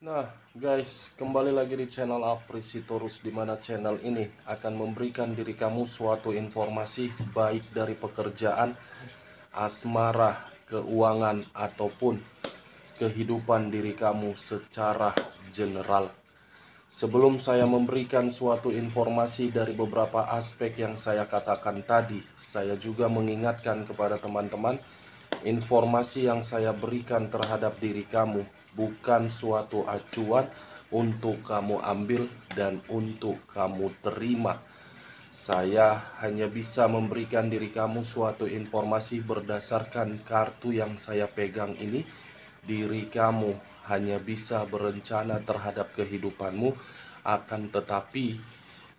Nah, guys, kembali lagi di channel Aprisitorus, di mana channel ini akan memberikan diri kamu suatu informasi baik dari pekerjaan, asmara, keuangan, ataupun kehidupan diri kamu secara general. Sebelum saya memberikan suatu informasi dari beberapa aspek yang saya katakan tadi, saya juga mengingatkan kepada teman-teman, informasi yang saya berikan terhadap diri kamu bukan suatu acuan untuk kamu ambil dan untuk kamu terima. Saya hanya bisa memberikan diri kamu suatu informasi berdasarkan kartu yang saya pegang ini. Diri kamu hanya bisa berencana terhadap kehidupanmu, akan tetapi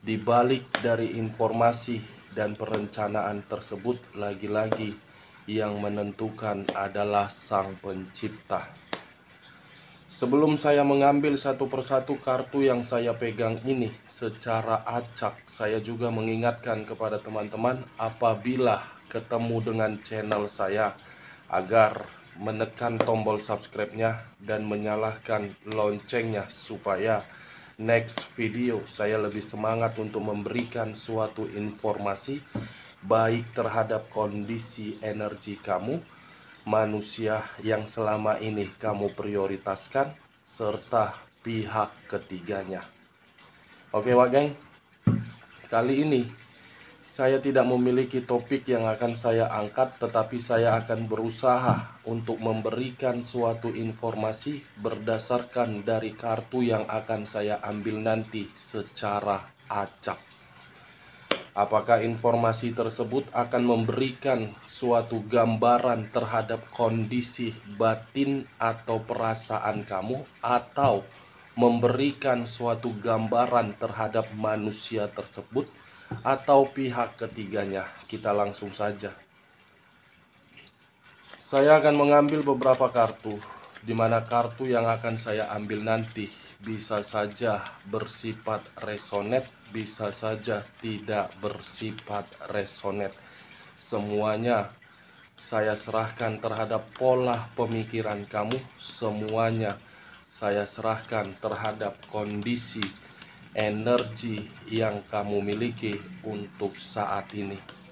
di balik dari informasi dan perencanaan tersebut, lagi-lagi yang menentukan adalah Sang Pencipta. Sebelum saya mengambil satu persatu kartu yang saya pegang ini secara acak, saya juga mengingatkan kepada teman-teman apabila ketemu dengan channel saya agar menekan tombol subscribe-nya dan menyalakan loncengnya supaya next video saya lebih semangat untuk memberikan suatu informasi baik terhadap kondisi energi kamu, manusia yang selama ini kamu prioritaskan, serta pihak ketiganya. Oke Wak Geng, kali ini saya tidak memiliki topik yang akan saya angkat, tetapi saya akan berusaha untuk memberikan suatu informasi berdasarkan dari kartu yang akan saya ambil nanti secara acak. Apakah informasi tersebut akan memberikan suatu gambaran terhadap kondisi batin atau perasaan kamu, atau memberikan suatu gambaran terhadap manusia tersebut atau pihak ketiganya? Kita langsung saja. Saya akan mengambil beberapa kartu, di mana kartu yang akan saya ambil nanti bisa saja bersifat resonate, bisa saja tidak bersifat resonate. Semuanya saya serahkan terhadap pola pemikiran kamu, semuanya saya serahkan terhadap kondisi energi yang kamu miliki untuk saat ini.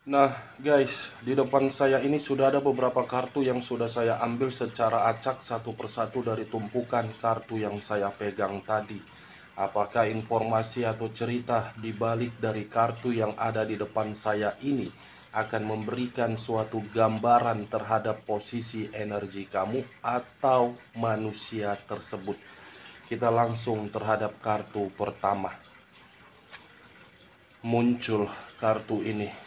Nah guys, di depan saya ini sudah ada beberapa kartu yang sudah saya ambil secara acak satu persatu dari tumpukan kartu yang saya pegang tadi. Apakah informasi atau cerita di balik dari kartu yang ada di depan saya ini akan memberikan suatu gambaran terhadap posisi energi kamu atau manusia tersebut? Kita langsung terhadap kartu pertama. Muncul kartu ini.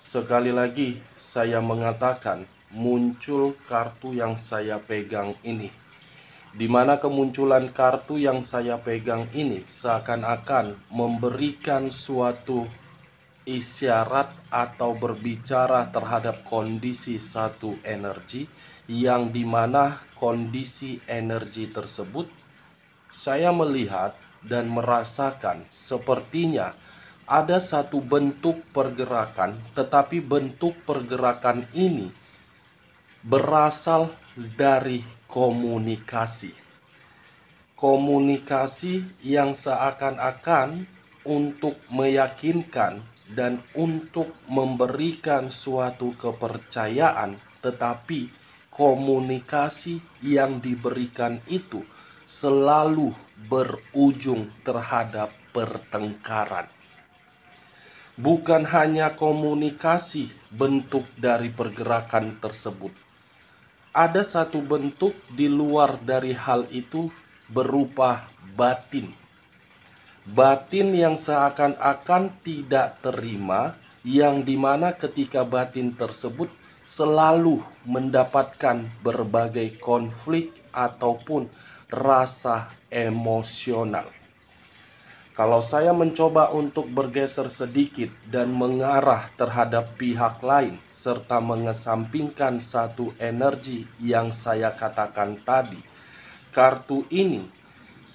Sekali lagi saya mengatakan, muncul kartu yang saya pegang ini. Di mana kemunculan kartu yang saya pegang ini seakan-akan memberikan suatu isyarat atau berbicara terhadap kondisi satu energi, yang dimana kondisi energi tersebut saya melihat dan merasakan sepertinya ada satu bentuk pergerakan, tetapi bentuk pergerakan ini berasal dari komunikasi. Komunikasi yang seakan-akan untuk meyakinkan dan untuk memberikan suatu kepercayaan, tetapi komunikasi yang diberikan itu selalu berujung terhadap pertengkaran. Bukan hanya komunikasi bentuk dari pergerakan tersebut. Ada satu bentuk di luar dari hal itu berupa batin. Batin yang seakan-akan tidak terima, yang dimana ketika batin tersebut selalu mendapatkan berbagai konflik ataupun rasa emosional. Kalau saya mencoba untuk bergeser sedikit dan mengarah terhadap pihak lain, serta mengesampingkan satu energi yang saya katakan tadi, kartu ini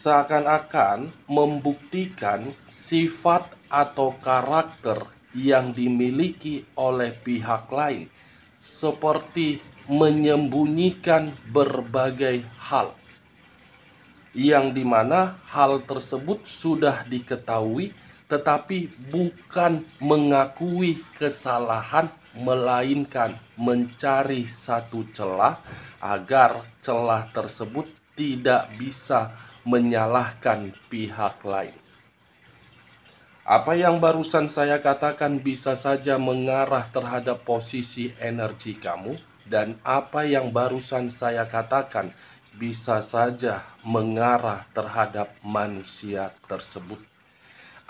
seakan-akan membuktikan sifat atau karakter yang dimiliki oleh pihak lain, seperti menyembunyikan berbagai hal, yang dimana hal tersebut sudah diketahui, tetapi bukan mengakui kesalahan, melainkan mencari satu celah agar celah tersebut tidak bisa menyalahkan pihak lain. Apa yang barusan saya katakan bisa saja mengarah terhadap posisi energi kamu, dan apa yang barusan saya katakan bisa saja mengarah terhadap manusia tersebut.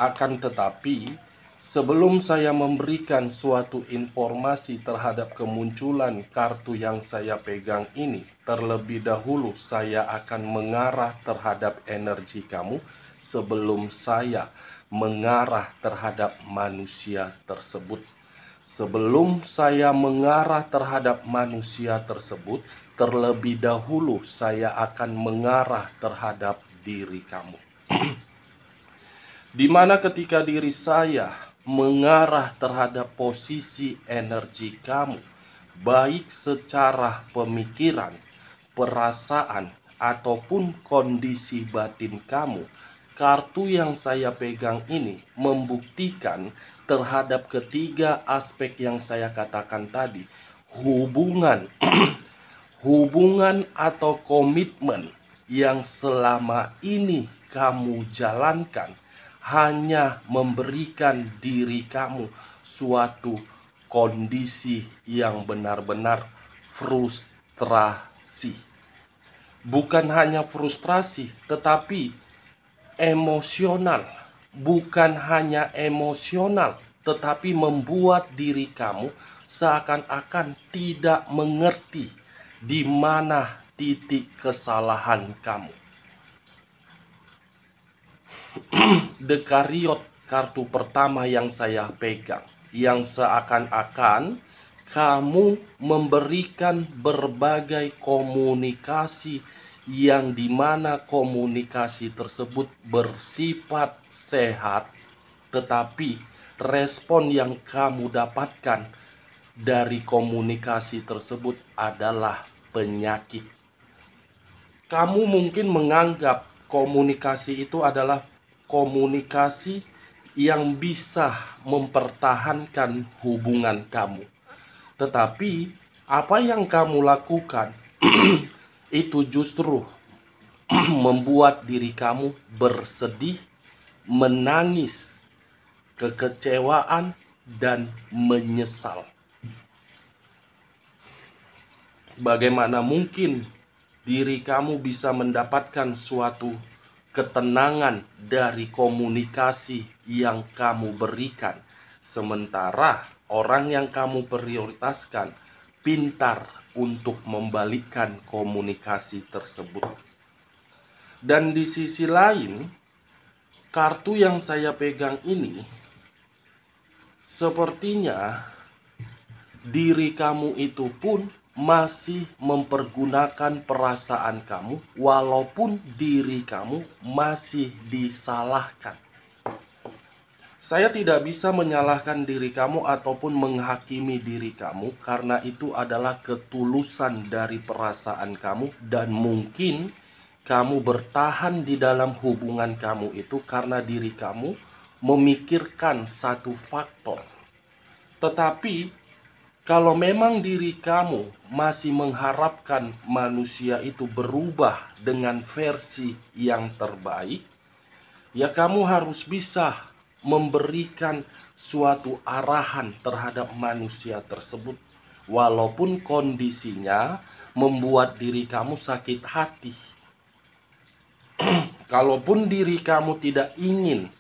Akan tetapi, sebelum saya memberikan suatu informasi terhadap kemunculan kartu yang saya pegang ini, terlebih dahulu saya akan mengarah terhadap energi kamu sebelum saya mengarah terhadap manusia tersebut. Sebelum saya mengarah terhadap manusia tersebut, terlebih dahulu saya akan mengarah terhadap diri kamu. Di mana ketika diri saya mengarah terhadap posisi energi kamu, baik secara pemikiran, perasaan, ataupun kondisi batin kamu, kartu yang saya pegang ini membuktikan terhadap ketiga aspek yang saya katakan tadi, hubungan hubungan atau komitmen yang selama ini kamu jalankan hanya memberikan diri kamu suatu kondisi yang benar-benar frustrasi. Bukan hanya frustrasi, tetapi emosional. Bukan hanya emosional, tetapi membuat diri kamu seakan-akan tidak mengerti di mana titik kesalahan kamu. The Chariot, kartu pertama yang saya pegang, yang seakan-akan kamu memberikan berbagai komunikasi yang dimana komunikasi tersebut bersifat sehat, tetapi respon yang kamu dapatkan dari komunikasi tersebut adalah penyakit. Kamu mungkin menganggap komunikasi itu adalah komunikasi yang bisa mempertahankan hubungan kamu. Tetapi apa yang kamu lakukan itu justru membuat diri kamu bersedih, menangis, kekecewaan, dan menyesal. Bagaimana mungkin diri kamu bisa mendapatkan suatu ketenangan dari komunikasi yang kamu berikan, sementara orang yang kamu prioritaskan pintar untuk membalikkan komunikasi tersebut. Dan di sisi lain, kartu yang saya pegang ini sepertinya diri kamu itu pun masih mempergunakan perasaan kamu, walaupun diri kamu masih disalahkan. Saya tidak bisa menyalahkan diri kamu ataupun menghakimi diri kamu, karena itu adalah ketulusan dari perasaan kamu, dan mungkin kamu bertahan di dalam hubungan kamu itu karena diri kamu memikirkan satu faktor. Tetapi kalau memang diri kamu masih mengharapkan manusia itu berubah dengan versi yang terbaik, ya kamu harus bisa memberikan suatu arahan terhadap manusia tersebut, walaupun kondisinya membuat diri kamu sakit hati. Kalaupun diri kamu tidak ingin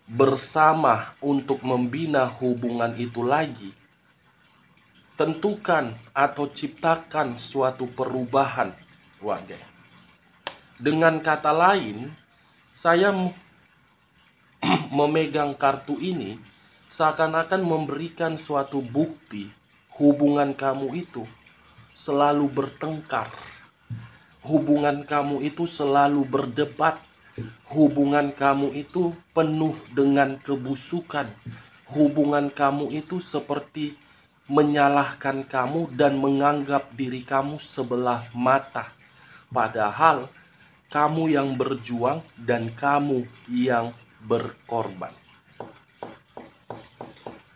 bersama untuk membina hubungan itu lagi, tentukan atau ciptakan suatu perubahan. Waduh. Dengan kata lain, saya memegang kartu ini seakan-akan memberikan suatu bukti hubungan kamu itu selalu bertengkar. Hubungan kamu itu selalu berdebat. Hubungan kamu itu penuh dengan kebusukan. Hubungan kamu itu seperti menyalahkan kamu dan menganggap diri kamu sebelah mata. Padahal kamu yang berjuang dan kamu yang berkorban.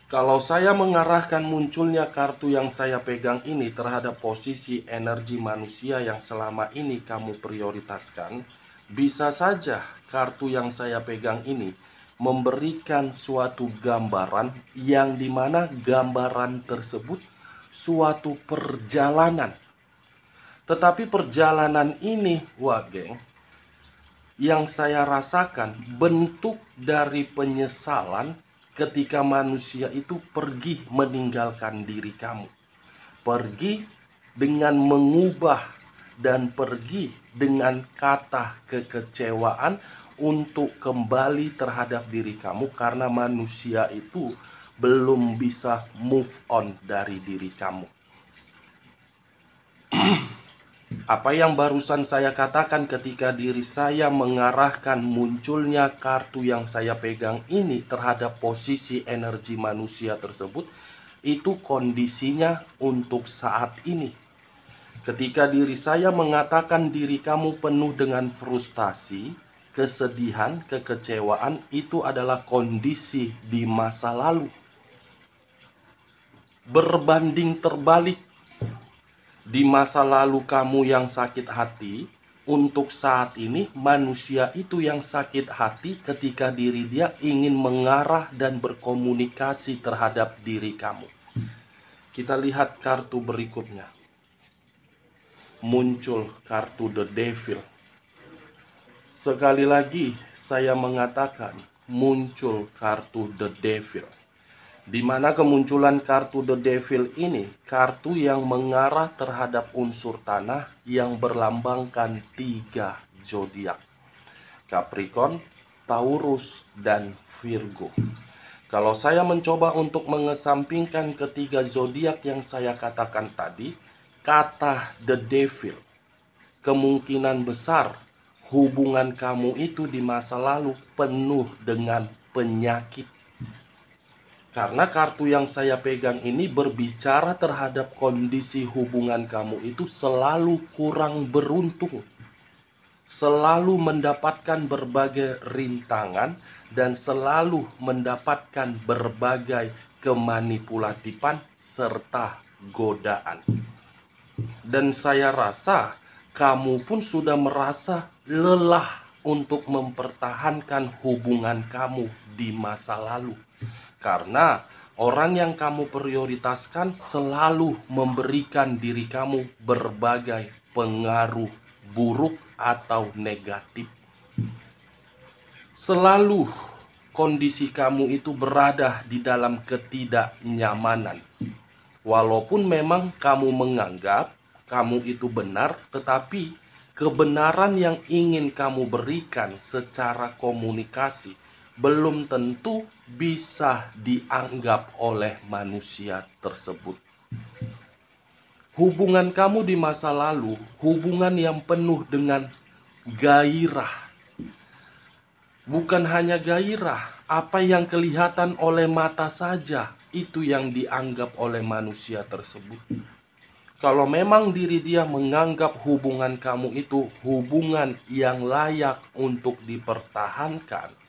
Kalau saya mengarahkan munculnya kartu yang saya pegang ini terhadap posisi energi manusia yang selama ini kamu prioritaskan, bisa saja kartu yang saya pegang ini memberikan suatu gambaran yang dimana gambaran tersebut suatu perjalanan. Tetapi perjalanan ini, geng, yang saya rasakan bentuk dari penyesalan ketika manusia itu pergi meninggalkan diri kamu. Pergi dengan mengubah dan pergi dengan kata kekecewaan untuk kembali terhadap diri kamu karena manusia itu belum bisa move on dari diri kamu. Apa yang barusan saya katakan ketika diri saya mengarahkan munculnya kartu yang saya pegang ini terhadap posisi energi manusia tersebut, itu kondisinya untuk saat ini. Ketika diri saya mengatakan diri kamu penuh dengan frustasi, kesedihan, kekecewaan, itu adalah kondisi di masa lalu. Berbanding terbalik, di masa lalu kamu yang sakit hati, untuk saat ini manusia itu yang sakit hati ketika diri dia ingin mengarah dan berkomunikasi terhadap diri kamu. Kita lihat kartu berikutnya. Muncul kartu The Devil. Sekali lagi saya mengatakan muncul kartu The Devil. Di mana kemunculan kartu The Devil ini, kartu yang mengarah terhadap unsur tanah yang berlambangkan 3 zodiak. Capricorn, Taurus, dan Virgo. Kalau saya mencoba untuk mengesampingkan ketiga zodiak yang saya katakan tadi, kata The Devil, kemungkinan besar hubungan kamu itu di masa lalu penuh dengan penyakit. Karena kartu yang saya pegang ini berbicara terhadap kondisi hubungan kamu itu selalu kurang beruntung. Selalu mendapatkan berbagai rintangan dan selalu mendapatkan berbagai kemanipulatifan serta godaan. Dan saya rasa kamu pun sudah merasa lelah untuk mempertahankan hubungan kamu di masa lalu. Karena orang yang kamu prioritaskan selalu memberikan diri kamu berbagai pengaruh buruk atau negatif. Selalu kondisi kamu itu berada di dalam ketidaknyamanan. Walaupun memang kamu menganggap kamu itu benar, tetapi kebenaran yang ingin kamu berikan secara komunikasi belum tentu bisa dianggap oleh manusia tersebut. Hubungan kamu di masa lalu, hubungan yang penuh dengan gairah. Bukan hanya gairah, apa yang kelihatan oleh mata saja, itu yang dianggap oleh manusia tersebut. Kalau memang diri dia menganggap hubungan kamu itu hubungan yang layak untuk dipertahankan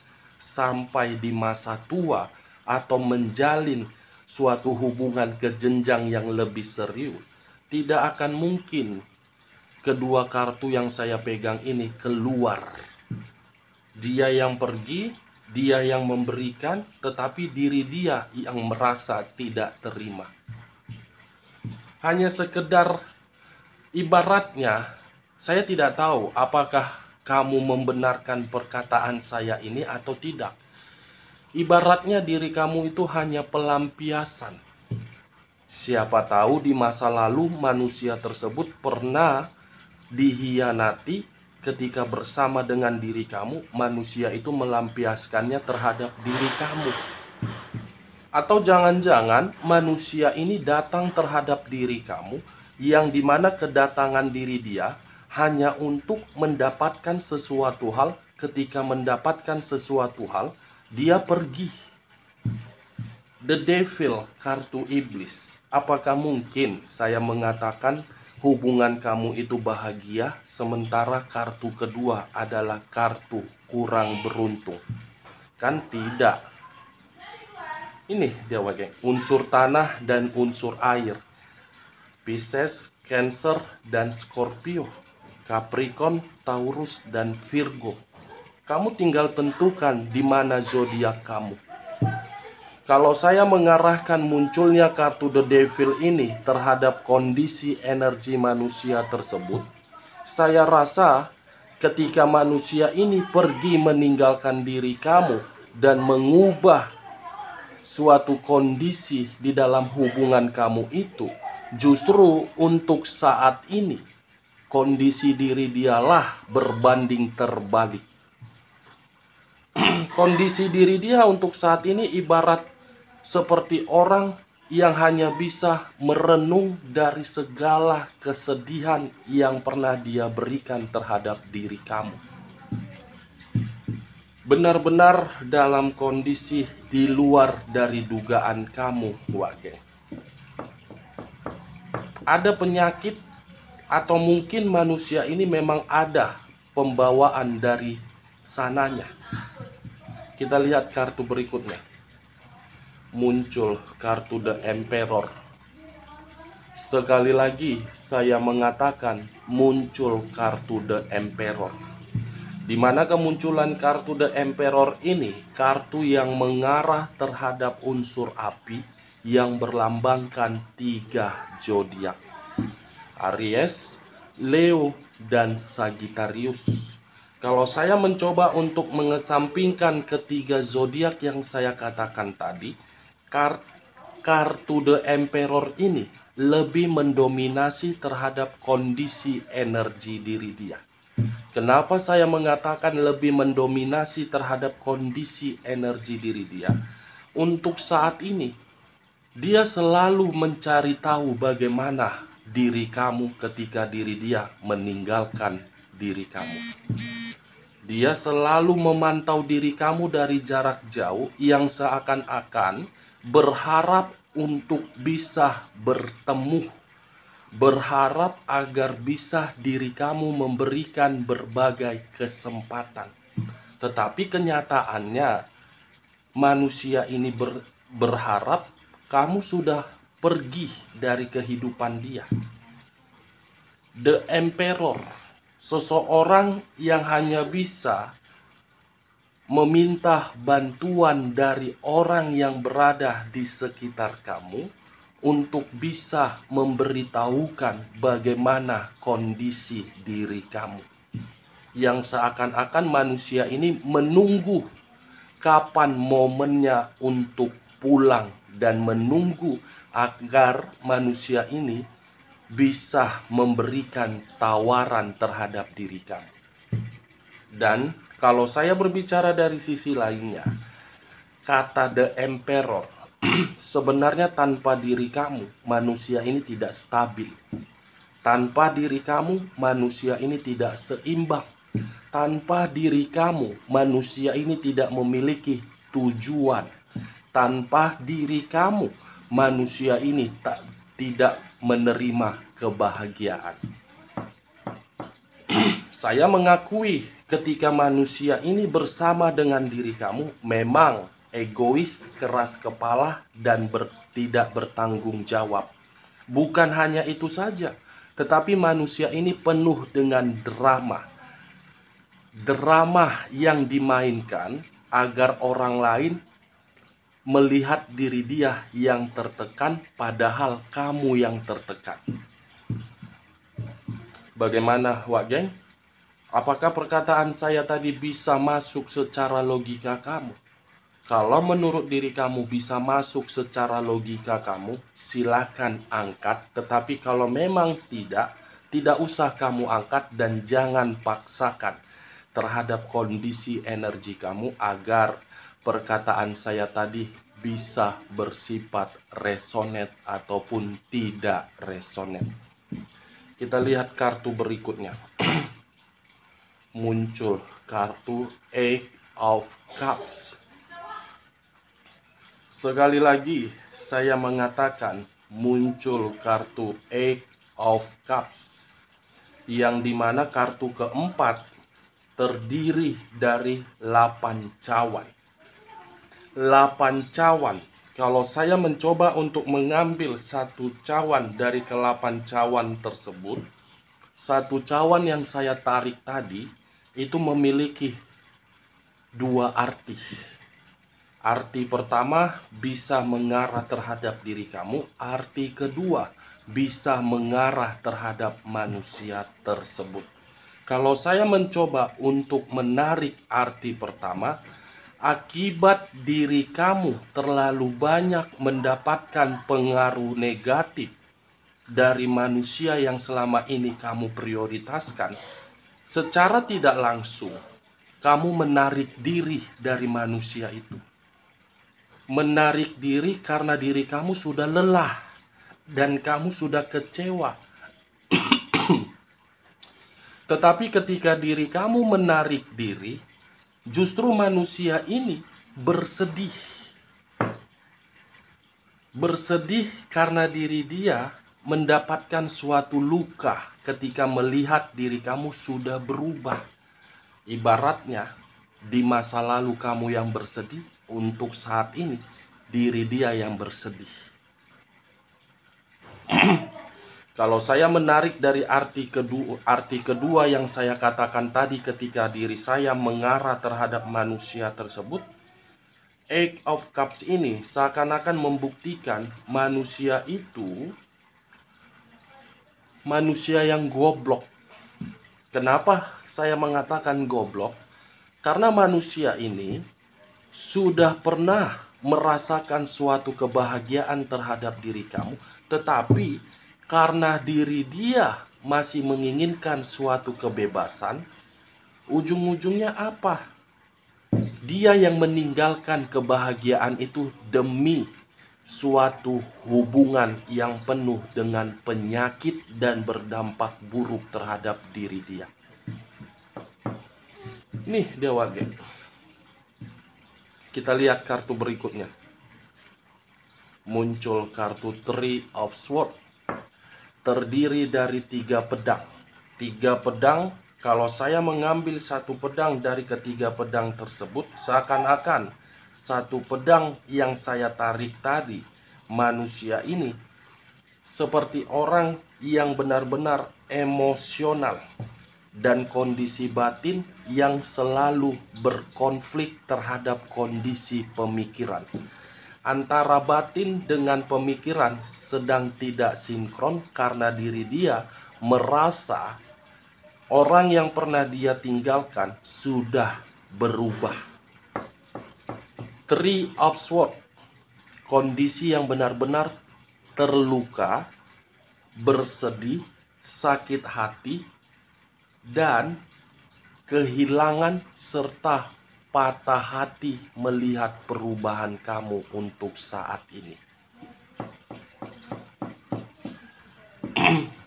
sampai di masa tua atau menjalin suatu hubungan ke jenjang yang lebih serius, tidak akan mungkin kedua kartu yang saya pegang ini keluar. Dia yang pergi, dia yang memberikan, tetapi diri dia yang merasa tidak terima. Hanya sekedar ibaratnya, saya tidak tahu apakah kamu membenarkan perkataan saya ini atau tidak. Ibaratnya diri kamu itu hanya pelampiasan. Siapa tahu di masa lalu manusia tersebut pernah dihianati ketika bersama dengan diri kamu, manusia itu melampiaskannya terhadap diri kamu. Atau jangan-jangan manusia ini datang terhadap diri kamu, yang dimana kedatangan diri dia hanya untuk mendapatkan sesuatu hal. Ketika mendapatkan sesuatu hal, dia pergi. The Devil, kartu iblis. Apakah mungkin saya mengatakan hubungan kamu itu bahagia, sementara kartu kedua adalah kartu kurang beruntung? Kan tidak. Ini dia wagen, unsur tanah dan unsur air. Pisces, Cancer, dan Scorpio. Capricorn, Taurus, dan Virgo. Kamu tinggal tentukan di mana zodiak kamu. Kalau saya mengarahkan munculnya kartu The Devil ini terhadap kondisi energi manusia tersebut, saya rasa ketika manusia ini pergi meninggalkan diri kamu dan mengubah suatu kondisi di dalam hubungan kamu itu, justru untuk saat ini kondisi diri dialah berbanding terbalik. Kondisi diri dia untuk saat ini ibarat seperti orang yang hanya bisa merenung dari segala kesedihan yang pernah dia berikan terhadap diri kamu. Benar-benar dalam kondisi di luar dari dugaan kamu, Wage. Ada penyakit atau mungkin manusia ini memang ada pembawaan dari sananya. Kita lihat kartu berikutnya. Muncul kartu The Emperor. Sekali lagi saya mengatakan muncul kartu The Emperor. Di mana kemunculan kartu The Emperor ini kartu yang mengarah terhadap unsur api yang berlambangkan 3 zodiak. Aries, Leo, dan Sagittarius. Kalau saya mencoba untuk mengesampingkan ketiga zodiak yang saya katakan tadi, kartu The Emperor ini lebih mendominasi terhadap kondisi energi diri dia. Kenapa saya mengatakan lebih mendominasi terhadap kondisi energi diri dia? Untuk saat ini, dia selalu mencari tahu bagaimana diri kamu ketika diri dia meninggalkan diri kamu. Dia selalu memantau diri kamu dari jarak jauh yang seakan-akan berharap untuk bisa bertemu. Berharap agar bisa diri kamu memberikan berbagai kesempatan. Tetapi kenyataannya manusia ini berharap kamu sudah pergi dari kehidupan dia. The Emperor, seseorang yang hanya bisa meminta bantuan dari orang yang berada di sekitar kamu untuk bisa memberitahukan bagaimana kondisi diri kamu. Yang seakan-akan manusia ini menunggu kapan momennya untuk pulang dan menunggu agar manusia ini bisa memberikan tawaran terhadap diri kamu. Dan kalau saya berbicara dari sisi lainnya, kata The Emperor, sebenarnya tanpa diri kamu, manusia ini tidak stabil. Tanpa diri kamu, manusia ini tidak seimbang. Tanpa diri kamu, manusia ini tidak memiliki tujuan. Tanpa diri kamu, manusia ini tidak menerima kebahagiaan. Saya mengakui ketika manusia ini bersama dengan diri kamu memang egois, keras kepala, dan tidak bertanggung jawab. Bukan hanya itu saja, tetapi manusia ini penuh dengan drama. Drama yang dimainkan agar orang lain melihat diri dia yang tertekan, padahal kamu yang tertekan. Bagaimana, Wak Geng? Apakah perkataan saya tadi bisa masuk secara logika kamu? Kalau menurut diri kamu bisa masuk secara logika kamu, silakan angkat. Tetapi kalau memang tidak tidak usah kamu angkat dan jangan paksakan terhadap kondisi energi kamu agar perkataan saya tadi bisa bersifat resonate ataupun tidak resonate. Kita lihat kartu berikutnya. Muncul kartu Eight of Cups. Sekali lagi saya mengatakan muncul kartu Eight of Cups, yang dimana kartu keempat terdiri dari 8 cawan. 8 cawan. Kalau saya mencoba untuk mengambil satu cawan dari ke-8 cawan tersebut, satu cawan yang saya tarik tadi itu memiliki 2 arti. Arti pertama bisa mengarah terhadap diri kamu, arti kedua bisa mengarah terhadap manusia tersebut. Kalau saya mencoba untuk menarik arti pertama, akibat diri kamu terlalu banyak mendapatkan pengaruh negatif dari manusia yang selama ini kamu prioritaskan, secara tidak langsung kamu menarik diri dari manusia itu. Menarik diri karena diri kamu sudah lelah dan kamu sudah kecewa. Tetapi ketika diri kamu menarik diri, justru manusia ini bersedih. Bersedih karena diri dia mendapatkan suatu luka ketika melihat diri kamu sudah berubah. Ibaratnya, di masa lalu kamu yang bersedih, untuk saat ini diri dia yang bersedih. Kalau saya menarik dari arti kedua yang saya katakan tadi ketika diri saya mengarah terhadap manusia tersebut, Eight of Cups ini seakan-akan membuktikan manusia itu manusia yang goblok. Kenapa saya mengatakan goblok? Karena manusia ini sudah pernah merasakan suatu kebahagiaan terhadap diri kamu, tetapi karena diri dia masih menginginkan suatu kebebasan, ujung-ujungnya apa? Dia yang meninggalkan kebahagiaan itu demi suatu hubungan yang penuh dengan penyakit dan berdampak buruk terhadap diri dia. Nih Dewa Geng. Kita lihat kartu berikutnya. Muncul kartu Three of Swords. Terdiri dari 3 pedang. 3 pedang, kalau saya mengambil satu pedang dari ketiga pedang tersebut, seakan-akan satu pedang yang saya tarik tadi, manusia ini seperti orang yang benar-benar emosional dan kondisi batin yang selalu berkonflik terhadap kondisi pemikiran. Antara batin dengan pemikiran sedang tidak sinkron karena diri dia merasa orang yang pernah dia tinggalkan sudah berubah. Three of Swords, kondisi yang benar-benar terluka, bersedih, sakit hati, dan kehilangan serta patah hati melihat perubahan kamu untuk saat ini.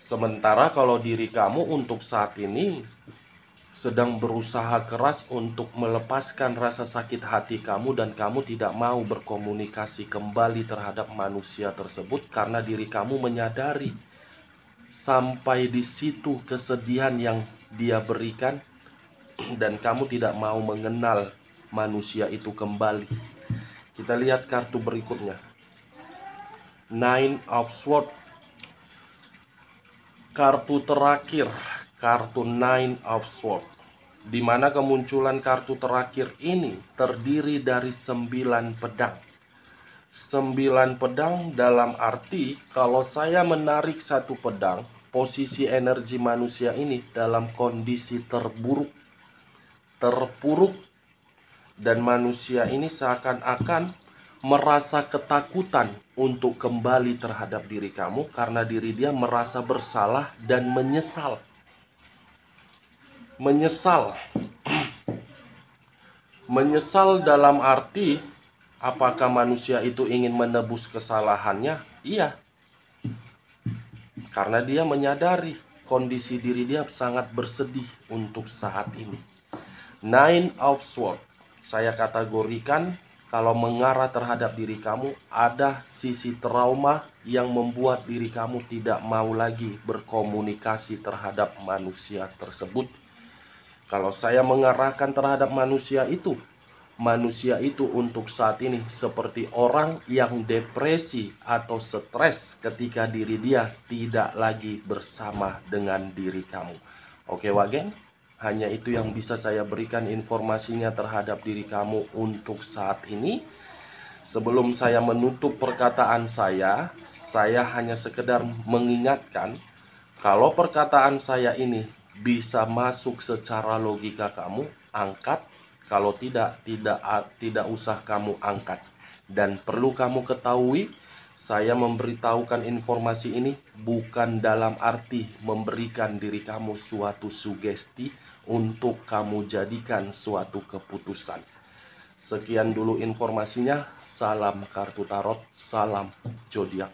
Sementara kalau diri kamu untuk saat ini sedang berusaha keras untuk melepaskan rasa sakit hati kamu dan kamu tidak mau berkomunikasi kembali terhadap manusia tersebut karena diri kamu menyadari sampai di situ kesedihan yang dia berikan dan kamu tidak mau mengenal manusia itu kembali. Kita lihat kartu berikutnya. Nine of Swords. Kartu terakhir, kartu Nine of Swords, di mana kemunculan kartu terakhir ini terdiri dari 9 pedang. 9 pedang dalam arti kalau saya menarik satu pedang, posisi energi manusia ini dalam kondisi terpuruk, dan manusia ini seakan-akan merasa ketakutan untuk kembali terhadap diri kamu karena diri dia merasa bersalah dan menyesal. Menyesal dalam arti, apakah manusia itu ingin menebus kesalahannya? Iya. Karena dia menyadari kondisi diri dia sangat bersedih untuk saat ini. Nine of Swords, saya kategorikan kalau mengarah terhadap diri kamu, ada sisi trauma yang membuat diri kamu tidak mau lagi berkomunikasi terhadap manusia tersebut. Kalau saya mengarahkan terhadap manusia itu untuk saat ini seperti orang yang depresi atau stres ketika diri dia tidak lagi bersama dengan diri kamu. Oke Wagen, hanya itu yang bisa saya berikan informasinya terhadap diri kamu untuk saat ini. Sebelum saya menutup perkataan saya hanya sekedar mengingatkan kalau perkataan saya ini bisa masuk secara logika kamu, angkat. Kalau tidak usah kamu angkat. Dan perlu kamu ketahui, saya memberitahukan informasi ini bukan dalam arti memberikan diri kamu suatu sugesti untuk kamu jadikan suatu keputusan. Sekian dulu informasinya. Salam kartu tarot, salam zodiak.